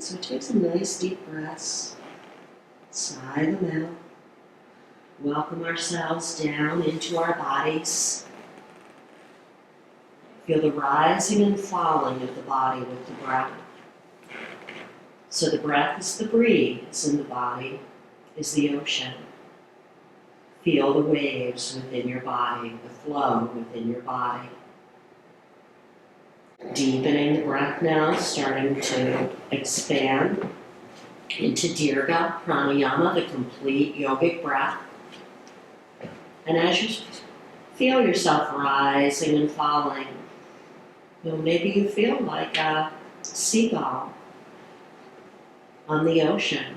So take some nice deep breaths, sigh them out, welcome ourselves down into our bodies. Feel the rising and falling of the body with the breath. So the breath is the breeze and the body is the ocean. Feel the waves within your body, the flow within your body. Deepening the breath now, starting to expand into Dirga Pranayama, the complete yogic breath. And as you feel yourself rising and falling, maybe you feel like a seagull on the ocean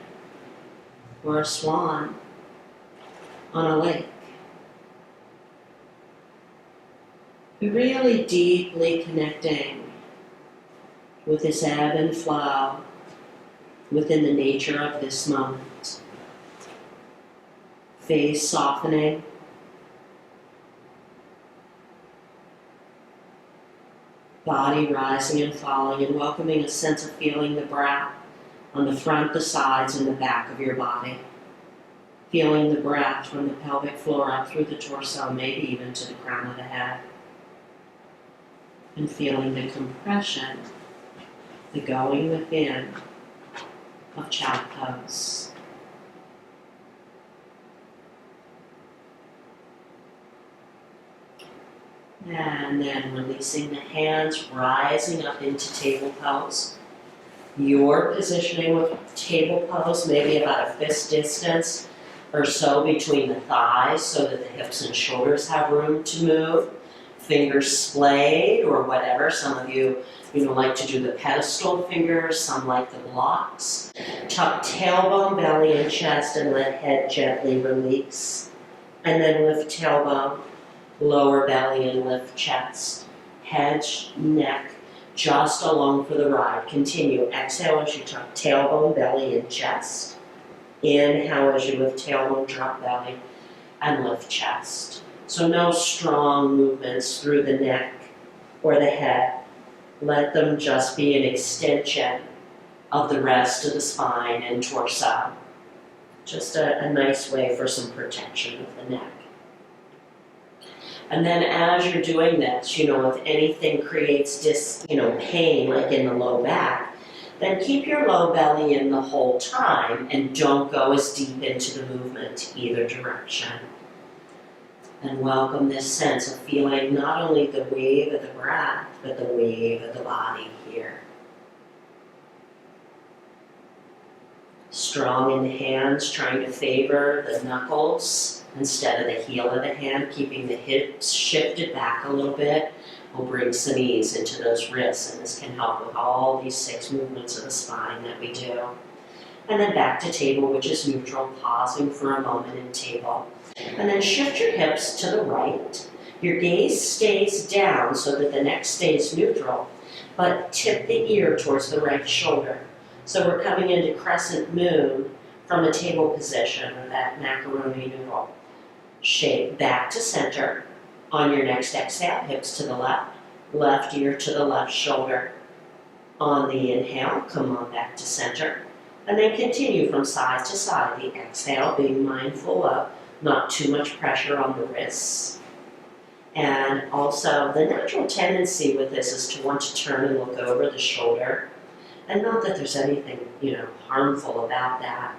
or a swan on a lake. Really deeply connecting with this ebb and flow within the nature of this moment. Face softening. Body rising and falling, and welcoming a sense of feeling the breath on the front, the sides, and the back of your body. Feeling the breath from the pelvic floor up through the torso, maybe even to the crown of the head. And feeling the compression, the going within of child pose. And then releasing the hands, rising up into table pose. Your positioning with table pose, maybe about a fist distance or so between the thighs so that the hips and shoulders have room to move. Fingers splayed or whatever. Some of you like to do the pedestal fingers, some like the blocks. Tuck tailbone, belly, and chest, and let head gently release. And then lift tailbone, lower belly, and lift chest. Head, neck, just along for the ride. Continue. Exhale as you tuck tailbone, belly, and chest. Inhale as you lift tailbone, drop belly, and lift chest. So no strong movements through the neck or the head. Let them just be an extension of the rest of the spine and torso. Just a nice way for some protection of the neck. And then as you're doing this, if anything creates pain, like in the low back, then keep your low belly in the whole time and don't go as deep into the movement either direction. And welcome this sense of feeling not only the wave of the breath, but the wave of the body here. Strong in the hands, trying to favor the knuckles instead of the heel of the hand, keeping the hips shifted back a little bit. We'll bring some ease into those wrists, and this can help with all these 6 movements of the spine that we do. And then back to table, which is neutral, pausing for a moment in table. And then shift your hips to the right. Your gaze stays down so that the neck stays neutral, but tip the ear towards the right shoulder. So we're coming into crescent moon from a table position, or that macaroni noodle shape. Back to center. On your next exhale, hips to the left ear to the left shoulder. On the inhale, come on back to center. And then continue from side to side. The exhale, being mindful of not too much pressure on the wrists. And also, the natural tendency with this is to want to turn and look over the shoulder. And not that there's anything, harmful about that.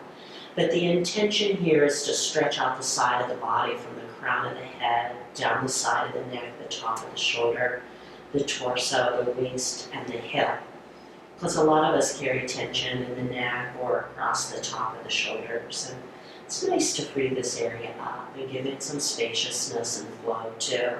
But the intention here is to stretch out the side of the body from the crown of the head, down the side of the neck, the top of the shoulder, the torso, the waist, and the hip. Because a lot of us carry tension in the neck or across the top of the shoulders. And it's nice to free this area up and give it some spaciousness and flow too.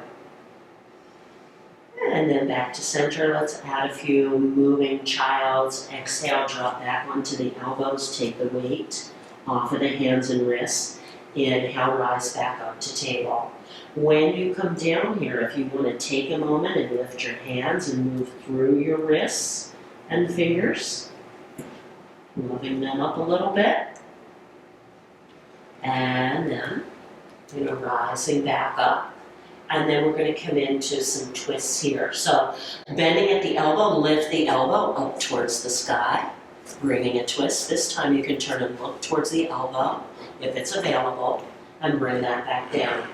And then back to center. Let's add a few moving childs. Exhale, drop back onto the elbows. Take the weight off of the hands and wrists. Inhale, rise back up to table. When you come down here, if you want to take a moment and lift your hands and move through your wrists and fingers, moving them up a little bit. And then, rising back up. And then we're going to come into some twists here. So bending at the elbow, lift the elbow up towards the sky. Bringing a twist, this time you can turn and look towards the elbow if it's available, and bring that back down.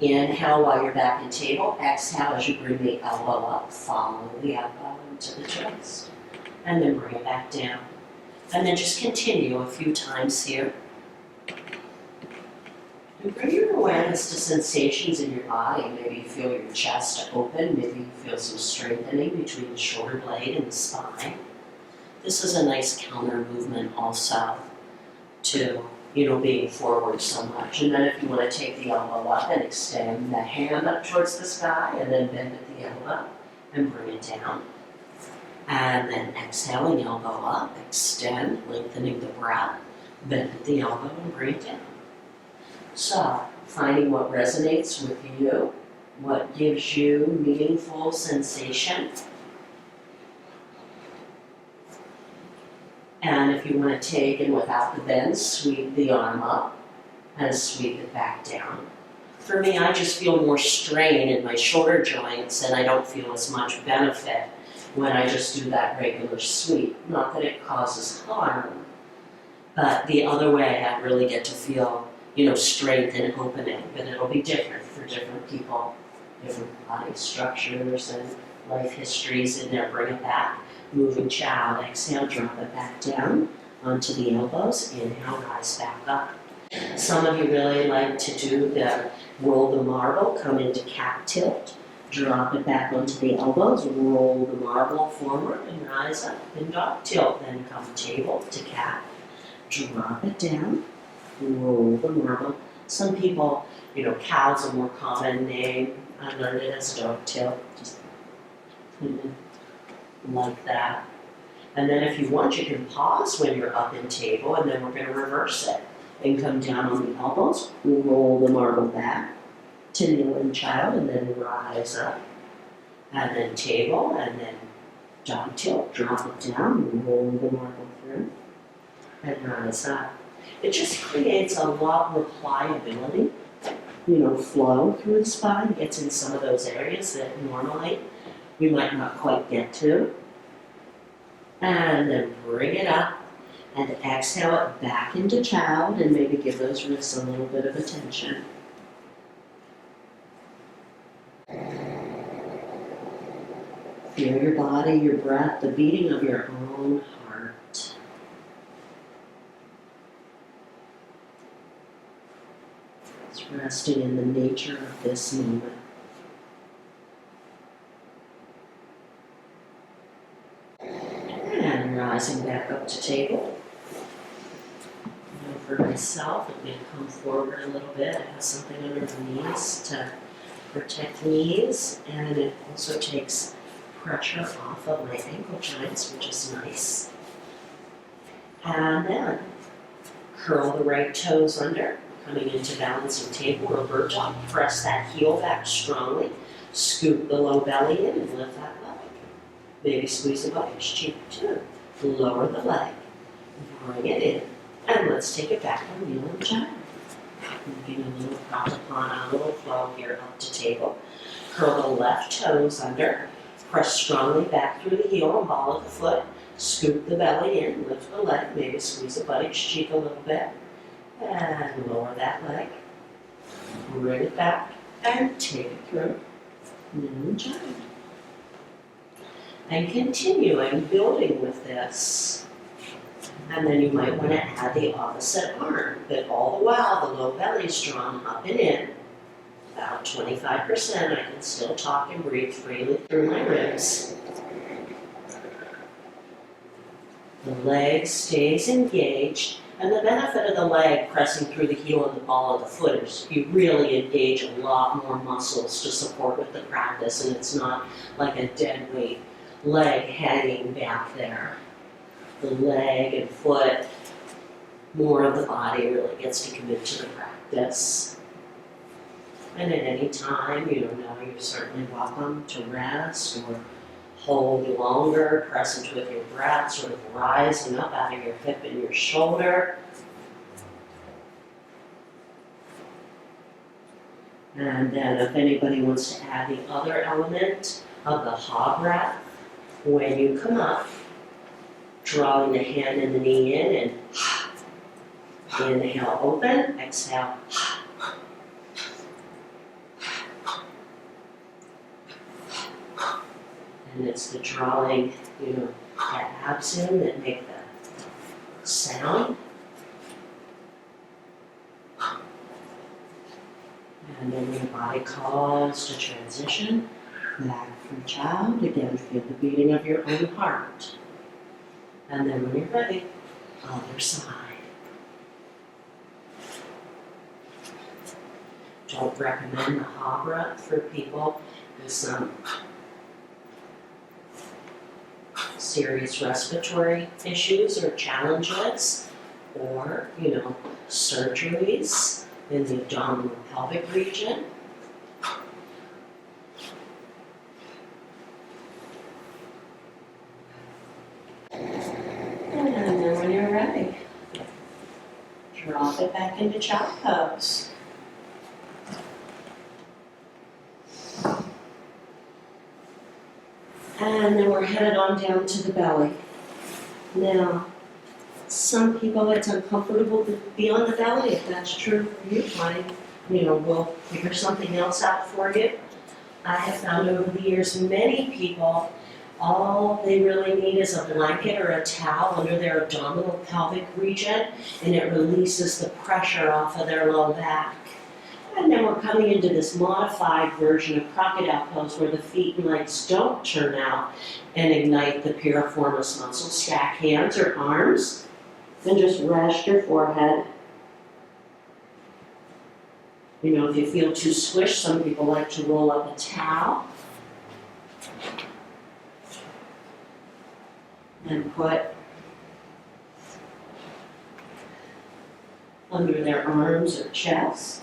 Inhale while you're back in table, exhale as you bring the elbow up, follow the elbow into the twist, and then bring it back down. And then just continue a few times here. And bring your awareness to sensations in your body. Maybe you feel your chest open, maybe you feel some strengthening between the shoulder blade and the spine. This is a nice counter movement also to, being forward so much. And then if you want to take the elbow up and extend the hand up towards the sky, and then bend at the elbow and bring it down. And then exhaling, elbow up, extend, lengthening the breath, bend at the elbow and bring it down. So, finding what resonates with you, what gives you meaningful sensation. And if you want to take, and without the bend, sweep the arm up and sweep it back down. For me, I just feel more strain in my shoulder joints, and I don't feel as much benefit when I just do that regular sweep. Not that it causes harm, but the other way I really get to feel, strength and opening, but it'll be different for different people, different body structures and life histories in there. Bring it back. Moving child, exhale, drop it back down onto the elbows. Inhale, rise back up. Some of you really like to do the roll the marble, come into cat tilt, drop it back onto the elbows, roll the marble forward and rise up in dog tilt. Then come table to cat, drop it down, roll the marble. Some people, cow's a more common name. I learned it as dog tilt, just like that. And then if you want, you can pause when you're up in table, and then we're going to reverse it and come down on the elbows, roll the marble back to kneeling child, and then rise up, and then table, and then dog tilt, drop it down, roll the marble through, and rise up. It just creates a lot more pliability, flow through the spine, gets in some of those areas that normally we might not quite get to. And then bring it up and exhale it back into child, and maybe give those wrists a little bit of attention. Feel your body, your breath, the beating of your own heart. It's resting in the nature of this moment. And rising back up to table. And for myself, I'm going to come forward a little bit. I have something under the knees to protect knees, and it also takes pressure off of my ankle joints, which is nice. And then curl the right toes under, coming into balancing table or bird dog. Press that heel back strongly. Scoop the low belly in and lift that leg. Maybe squeeze the buttocks cheek too. Lower the leg. Bring it in. And let's take it back on kneeling child. Moving a little pranayama, a little flow here up to table. Curl the left toes under. Press strongly back through the heel and ball of the foot. Scoop the belly in, lift the leg, maybe squeeze the buttocks cheek a little bit. And lower that leg. Bring it back and take it through. Kneeling child. And continuing building with this. And then you might want to add the opposite arm, but all the while the low belly is drawn up and in. About 25%, I can still talk and breathe freely through my ribs. The leg stays engaged, and the benefit of the leg pressing through the heel and the ball of the foot is you really engage a lot more muscles to support with the practice, and it's not like a dead weight leg hanging back there. The leg and foot, more of the body really gets to commit to the practice. And at any time, you're certainly welcome to rest or hold longer, press into with your breath, sort of rising up out of your hip and your shoulder. And then if anybody wants to add the other element of the ha breath, when you come up, drawing the hand and the knee in and inhale, open, exhale. And it's the drawing, the abs in that make the sound. And then your body calls to transition back from child. Again, feel the beating of your own heart. And then when you're ready, other side. Don't recommend the Habra for people with some serious respiratory issues or challenges, or, surgeries in the abdominal pelvic region. And then when you're ready, drop it back into child pose. And then we're headed on down to the belly. Now, some people it's uncomfortable to be on the belly. If that's true for you, we'll figure something else out for you. I have found over the years many people, all they really need is a blanket or a towel under their abdominal pelvic region, and it releases the pressure off of their low back. And then we're coming into this modified version of crocodile pose where the feet and legs don't turn out and ignite the piriformis muscle. Stack hands or arms and just rest your forehead. If you feel too squished, some people like to roll up a towel and put under their arms or chest,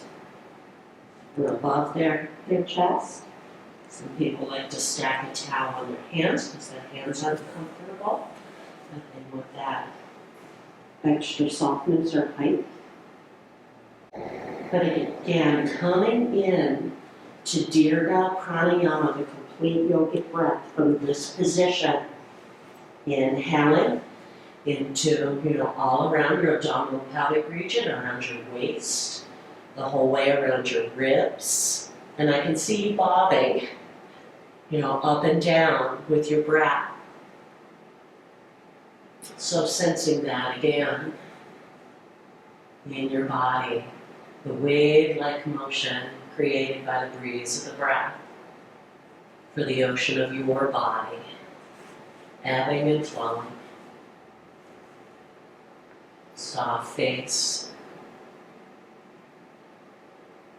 or above their chest. Some people like to stack a towel on their hands because their hands aren't comfortable. And then with that extra softness or height. But again, coming in to Dirga Pranayama, the complete yogic breath from this position. Inhaling into, all around your abdominal pelvic region, around your waist, the whole way around your ribs. And I can see you bobbing, up and down with your breath. So sensing that again in your body, the wave-like motion created by the breeze of the breath for the ocean of your body, ebbing and flowing. Soft face,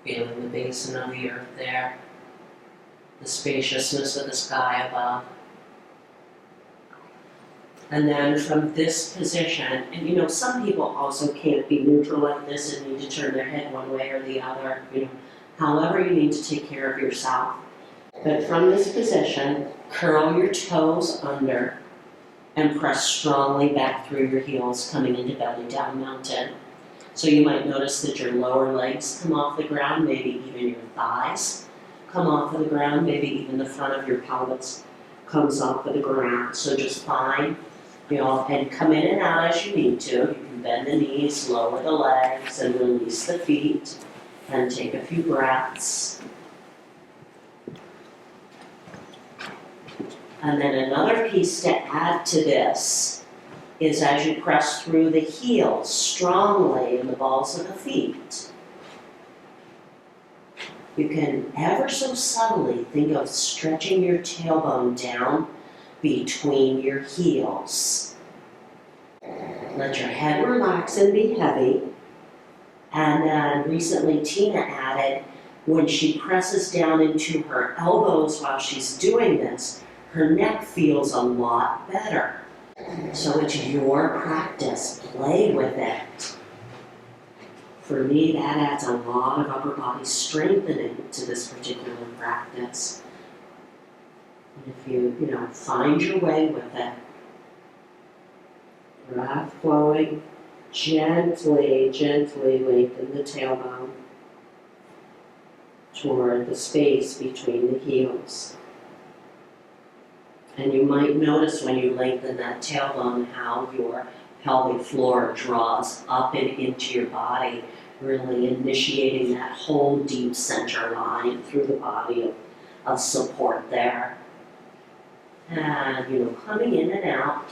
feeling the basin of the earth there, the spaciousness of the sky above. And then from this position, and some people also can't be neutral like this and need to turn their head one way or the other, however you need to take care of yourself. But from this position, curl your toes under and press strongly back through your heels, coming into belly down mountain. So you might notice that your lower legs come off the ground, maybe even your thighs come off of the ground, maybe even the front of your pelvis comes off of the ground. So just find, and come in and out as you need to. You can bend the knees, lower the legs, and release the feet, and take a few breaths. And then another piece to add to this is as you press through the heels strongly in the balls of the feet, you can ever so subtly think of stretching your tailbone down between your heels. Let your head relax and be heavy. And then recently Tina added, when she presses down into her elbows while she's doing this, her neck feels a lot better. So it's your practice. Play with it. For me, that adds a lot of upper body strengthening to this particular practice. And if you, find your way with it, breath flowing, gently lengthen the tailbone toward the space between the heels. And you might notice when you lengthen that tailbone how your pelvic floor draws up and into your body, really initiating that whole deep center line through the body of support there. And, coming in and out.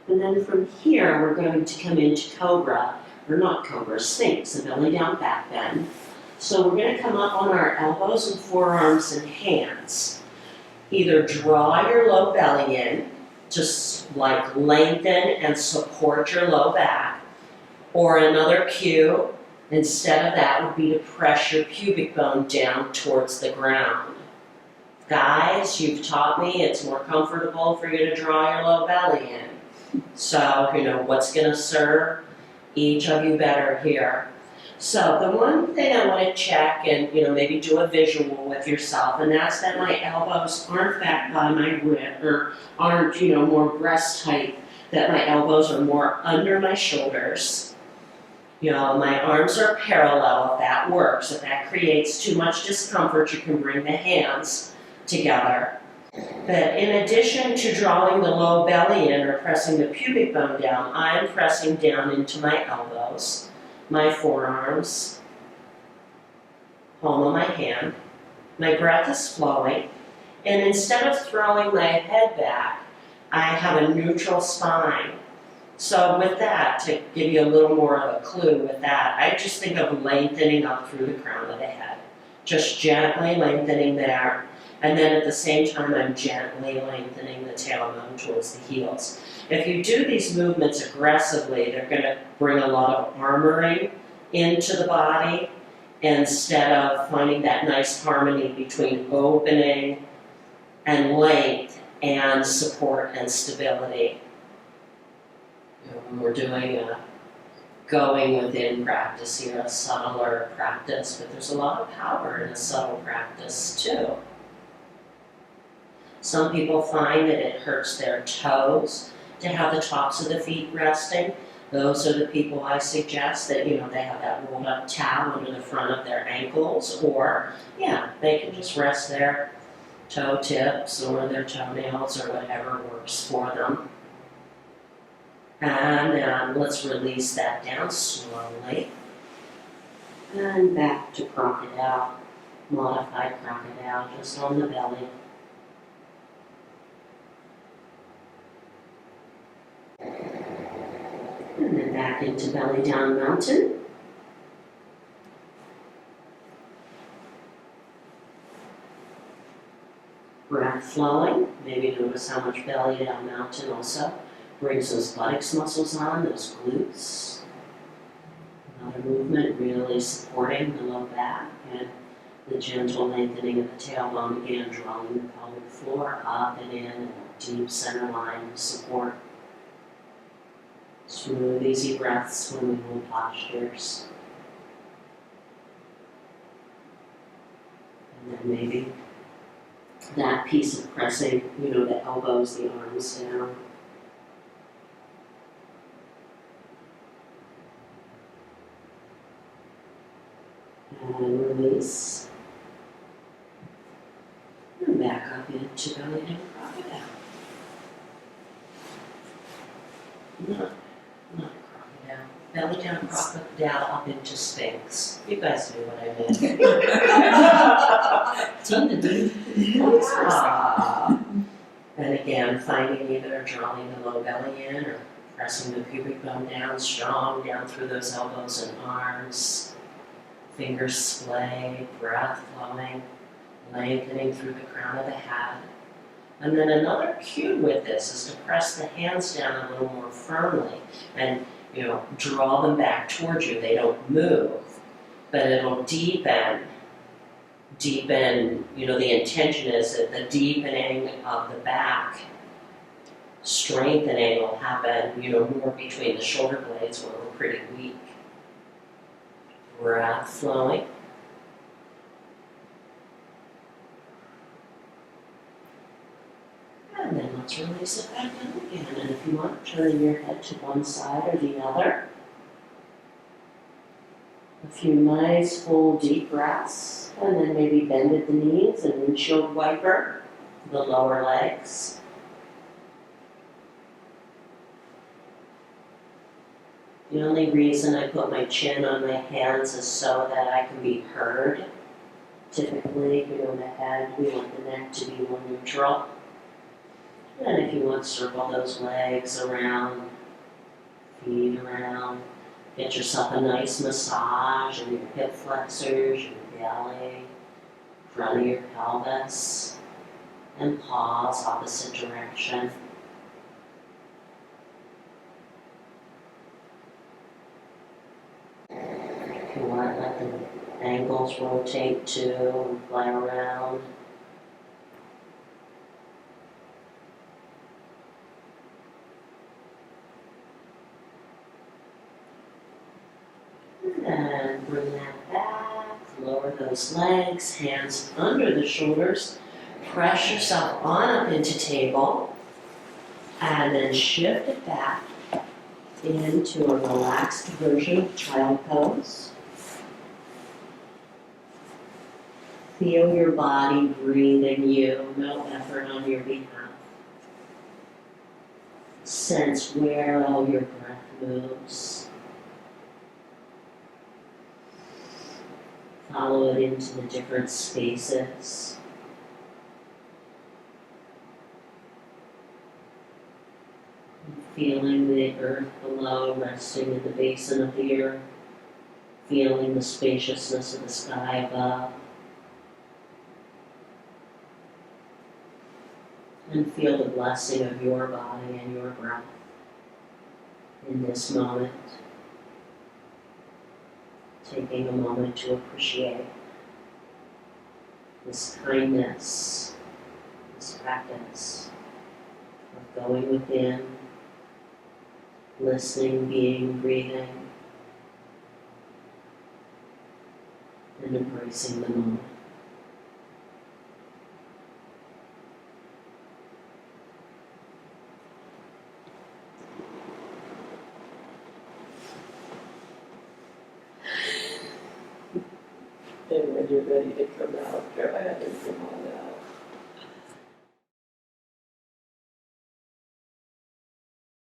And then from here, we're going to come into cobra, or not cobra, sphinx, a belly down back bend. So we're going to come up on our elbows and forearms and hands. Either draw your low belly in, just like lengthen and support your low back, or another cue, instead of that, would be to press your pubic bone down towards the ground. Guys, you've taught me it's more comfortable for you to draw your low belly in. So, what's going to serve each of you better here? So, the one thing I want to check and, maybe do a visual with yourself, and that's that my elbows aren't back by my rib, or aren't, more breast height, that my elbows are more under my shoulders. My arms are parallel if that works. If that creates too much discomfort, you can bring the hands together. But in addition to drawing the low belly in or pressing the pubic bone down, I'm pressing down into my elbows, my forearms, palm of my hand. My breath is flowing, and instead of throwing my head back, I have a neutral spine. So with that, to give you a little more of a clue with that, I just think of lengthening up through the crown of the head. Just gently lengthening there. And then at the same time, I'm gently lengthening the tailbone towards the heels. If you do these movements aggressively, they're going to bring a lot of armoring into the body instead of finding that nice harmony between opening and length and support and stability. When we're doing a going within practice here, a subtler practice, but there's a lot of power in a subtle practice too. Some people find that it hurts their toes to have the tops of the feet resting. Those are the people I suggest that, they have that rolled up towel under the front of their ankles, or, they can just rest their toe tips or their toenails or whatever works for them. And let's release that down slowly. And back to crocodile, modified crocodile, just on the belly. And then back into belly down mountain. Breath flowing. Maybe notice how much belly down mountain also brings those buttocks muscles on, those glutes. Another movement really supporting the low back and the gentle lengthening of the tailbone, again drawing the pelvic floor up and in, and a deep center line of support. Smooth, easy breaths when we hold postures. And then maybe that piece of pressing, the elbows, the arms down. And release. And back up into belly down crocodile. Not crocodile. Belly down crocodile up into sphinx. You guys knew what I meant. Tina did. And again, finding either drawing the low belly in or pressing the pubic bone down strong, down through those elbows and arms. Fingers splay, breath flowing, lengthening through the crown of the head. And then another cue with this is to press the hands down a little more firmly and, draw them back towards you. They don't move, but it'll deepen. The intention is that the deepening of the back, strengthening will happen, more between the shoulder blades where we're pretty weak. Breath flowing. And then let's release it back down again. And if you want, turning your head to one side or the other. A few nice full deep breaths, and then maybe bend at the knees and windshield wiper the lower legs. The only reason I put my chin on my hands is so that I can be heard. Typically, the head, we want the neck to be more neutral. And if you want, circle those legs around, feet around. Get yourself a nice massage in your hip flexors, your belly, front of your pelvis, and pause opposite direction. If you want, let the ankles rotate too and fly around. And bring that back, lower those legs, hands under the shoulders. Press yourself on up into table, and then shift it back into a relaxed version of child pose. Feel your body breathing you, no effort on your behalf. Sense where all your breath moves. Follow it into the different spaces. Feeling the earth below, resting in the basin of the earth. Feeling the spaciousness of the sky above. And feel the blessing of your body and your breath in this moment. Taking a moment to appreciate this kindness, this practice of going within, listening, being, breathing, and embracing the moment. And when you're ready to come out, go ahead and come on out.